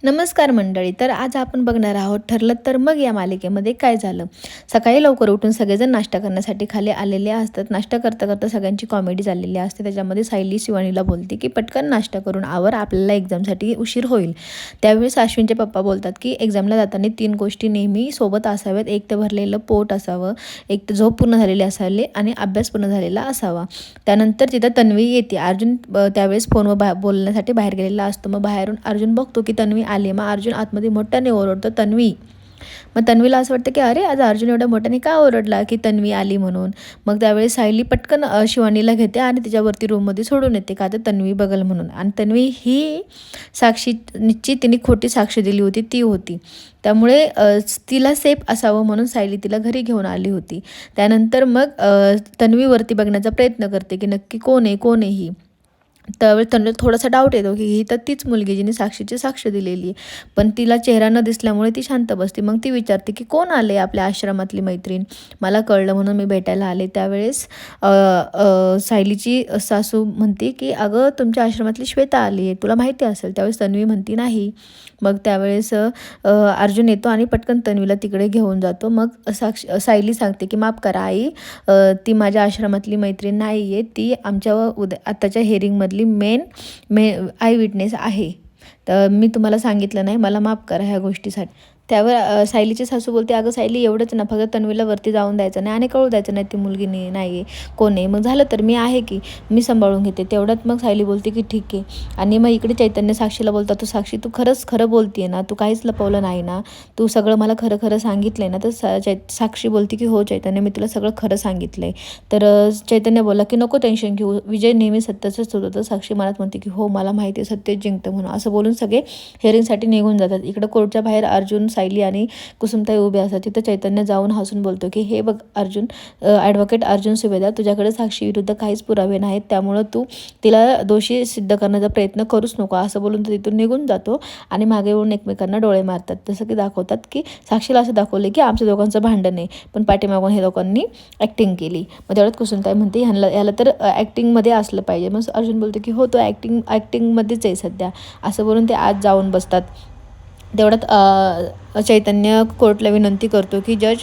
नमस्कार मंडळी. तर आज आपण बघणार आहोत ठरलं तर मग या मालिकेमध्ये काय झालं. सकाळी लवकर उठून सगळेजण नाश्ता करण्यासाठी खाली आलेले असतात. नाश्ता करता करता सगळ्यांची कॉमेडी झालेली असते. त्याच्यामध्ये सायली शिवानीला बोलते की पटकन नाश्ता करून आवर, आपल्याला एक्झामसाठी उशीर होईल. त्यावेळेस अश्विनचे पप्पा बोलतात की एक्झामला जाताना 3 गोष्टी नेहमी सोबत असाव्यात. एक तर भरलेलं पोट असावं, एक तर झोप पूर्ण झालेली असावी आणि अभ्यास पूर्ण झालेला असावा. त्यानंतर तिथं तन्वी येते. अर्जुन त्यावेळेस फोनवर बोलण्यासाठी बाहेर गेलेला असतो. मग बाहेरून अर्जुन बघतो की तन्वी आली. मग अर्जुन आतमध्ये मोठ्याने ओरडतो तन्वी. मग तन्वीला असं वाटतं की अरे आज अर्जुन एवढ्या मोठ्याने का ओरडला की तन्वी आली म्हणून. मग त्यावेळेस सायली पटकन शिवानीला घेते आणि तिच्यावरती रूममध्ये सोडून येते का तर तन्वी बघल म्हणून. आणि तन्वी ही साक्षीची तिने खोटी साक्ष दिली होती ती होती. त्यामुळे तिला सेफ असावं म्हणून सायली तिला घरी घेऊन आली होती. त्यानंतर मग तन्वीवरती बघण्याचा प्रयत्न करते की नक्की कोण आहे ही. त्यावेळेस त्यांना थोडासा डाऊट येतो की ही तर तीच मुलगी जिने साक्षीची साक्ष दिलेली आहे. पण तिला चेहरा न दिसल्यामुळे ती शांत बसते. मग ती विचारते की कोण आले आपल्या आश्रमातली मैत्रीण, मला कळलं म्हणून मी भेटायला आले. त्यावेळेस सायलीची सासू म्हणते की अगं तुमच्या आश्रमातली श्वेता आली आहे, तुला माहिती असेल. त्यावेळेस तन्वी म्हणती नाही. मग त्यावेळेस अर्जुन येतो आणि पटकन तन्वीला तिकडे घेऊन जातो. मग सायली सांगते की माफ करा आई, ती माझ्या आश्रमातली मैत्रीण नाही आहे, ती आमच्या आत्ताच्या हेअरिंगमधली मेन आय विटनेस आहे. तर मी तुम्हाला सांगितलं नाही, मला माफ करा ह्या गोष्टीसाठी. त्यावर सायलीची सासू बोलते अगं सायली एवढंच ना, फक्त तन्वीला वरती जाऊन द्यायचं नाही आणि कळू द्यायचं नाही ती मुलगी नाही आहे कोण आहे. मग झालं तर मी आहे की मी सांभाळून घेते. तेवढ्यात मग सायली बोलते की ठीक आहे. आणि मग इकडे चैतन्य साक्षीला बोलतात तू साक्षी तू खरंच खरं बोलते ना, तू काहीच लपवलं नाही ना, तू सगळं मला खरं खरं सांगितलं आहे ना. तर साक्षी बोलते की हो चैतन्य मी तुला सगळं खरं सांगितलं आहे. तर चैतन्य बोलला की नको टेन्शन घेऊ, विजय नेहमी सत्याचंच होतं. साक्षी मनात म्हणते की हो मला माहिती आहे सत्य जिंकतं म्हणून. असं बोलून सगळे हेअरिंगसाठी निघून जातात. इकडं कोर्टच्या बाहेर अर्जुन, सायली आणि कुसुमताई उभे असतात. तिथं चैतन्य जाऊन हसून बोलतो की हे बघ अर्जुन, ॲडव्होकेट अर्जुन सुभेदार, तुझ्याकडे साक्षी विरुद्ध काहीच पुरावे नाहीत, त्यामुळं तू तिला दोषी सिद्ध करण्याचा प्रयत्न करूच नको. असं बोलून तो तिथून निघून जातो आणि मागे येऊन एकमेकांना डोळे मारतात. जसं की दाखवतात की साक्षीला असं दाखवलं की आमच्या दोघांचं भांडण आहे, पण पाठीमागून हे लोकांनी ॲक्टिंग केली. मग तेवढ्यात कुसुमताई म्हणते याला तर ॲक्टिंगमध्ये असलं पाहिजे. मग अर्जुन बोलतो की हो तो ॲक्टिंगमध्येच आहे सध्या. असं बोलून ते आज जाऊन बसतात. तेवढ्यात चैतन्य कोर्टला विनंती करतो की जज,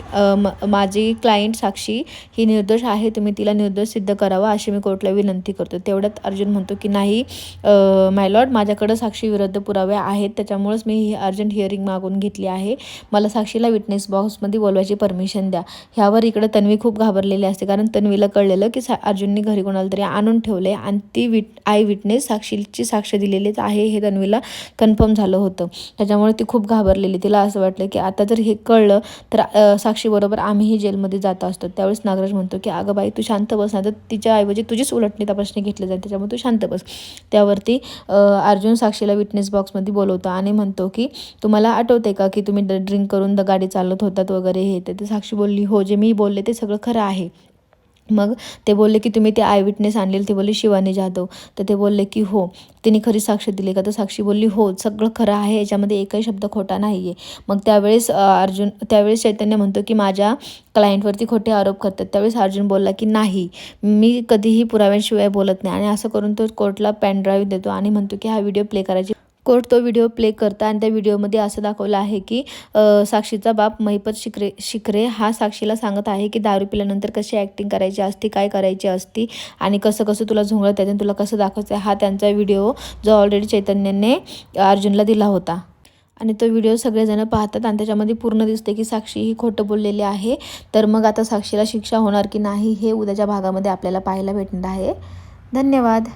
माझी क्लायंट साक्षी ही निर्दोष आहे, तुम्ही तिला निर्दोष सिद्ध करावा अशी मी कोर्टला विनंती करतो. तेवढ्यात अर्जुन म्हणतो की नाही माय लॉर्ड, माझ्याकडं साक्षी विरुद्ध पुरावे आहेत, त्याच्यामुळेच मी ही अर्जंट हिअरिंग मागून घेतली आहे. मला साक्षीला विटनेस बॉक्समध्ये बोलवायची परमिशन द्या. ह्यावर इकडं तन्वी खूप घाबरलेली असते, कारण तन्वीला कळलेलं की अर्जुनने घरी कोणाला तरी आणून ठेवले आणि ती आय विटनेस साक्षीची साक्ष दिलेलीच आहे हे तन्वीला कन्फर्म झालं होतं. त्याच्यामुळे ती खूप घाबरलेली. तिला असं वाटलं की आता जर हे कळलं तर साक्षीबरोबर आम्हीही जेलमध्ये जात असतो. त्यावेळेस नागराज म्हणतो की अगं बाई तू शांत बस ना, तर तिच्याऐवजी तुझीच उलटणी तपासणी घेतली जाईल, त्याच्यामुळे तू शांत बस. त्यावरती अर्जुन साक्षीला विटनेस बॉक्समध्ये बोलवतो आणि म्हणतो की तुम्हाला आठवते का की तुम्ही ड्रिंक करून गाडी चालवत होतात वगैरे हे. तर साक्षी बोलली हो, जे मी बोलले ते सगळं खरं आहे. मग ते बोलले की तुम्ही ते आय विटनेस आणलेली, ते बोलले शिवानी जाधव. तर ते बोलले की हो तिने खरी साक्ष दिली का. तर साक्षी बोलली हो सगळं खरं आहे, याच्यामध्ये एकही शब्द खोटा नाही आहे. मग त्यावेळेस चैतन्य म्हणतो की माझ्या क्लायंटवरती खोटे आरोप करतात. त्यावेळेस अर्जुन बोलला की नाही, मी कधीही पुराव्यांशिवाय बोलत नाही. आणि असं करून तो कोर्टला पेन ड्राईव्ह देतो आणि म्हणतो की हा व्हिडिओ प्ले करायची. कोर्ट तो व्हिडिओ प्ले करता आणि त्या व्हिडिओमध्ये असं दाखवलं आहे की साक्षीचा बाप महिपत शिकरे हा साक्षीला सांगत आहे की दारू पिल्यानंतर कशी ॲक्टिंग करायची असती, काय करायची असती आणि कसं कसं तुला झोंगळत येते, तुला कसं दाखवायचं हा त्यांचा व्हिडिओ जो ऑलरेडी चैतन्याने अर्जुनला दिला होता. आणि तो व्हिडिओ सगळेजण पाहतात आणि त्याच्यामध्ये पूर्ण दिसते की साक्षी ही खोटं बोललेली आहे. तर मग आता साक्षीला शिक्षा होणार की नाही हे उद्याच्या भागामध्ये आपल्याला पाहायला भेटणार आहे. धन्यवाद.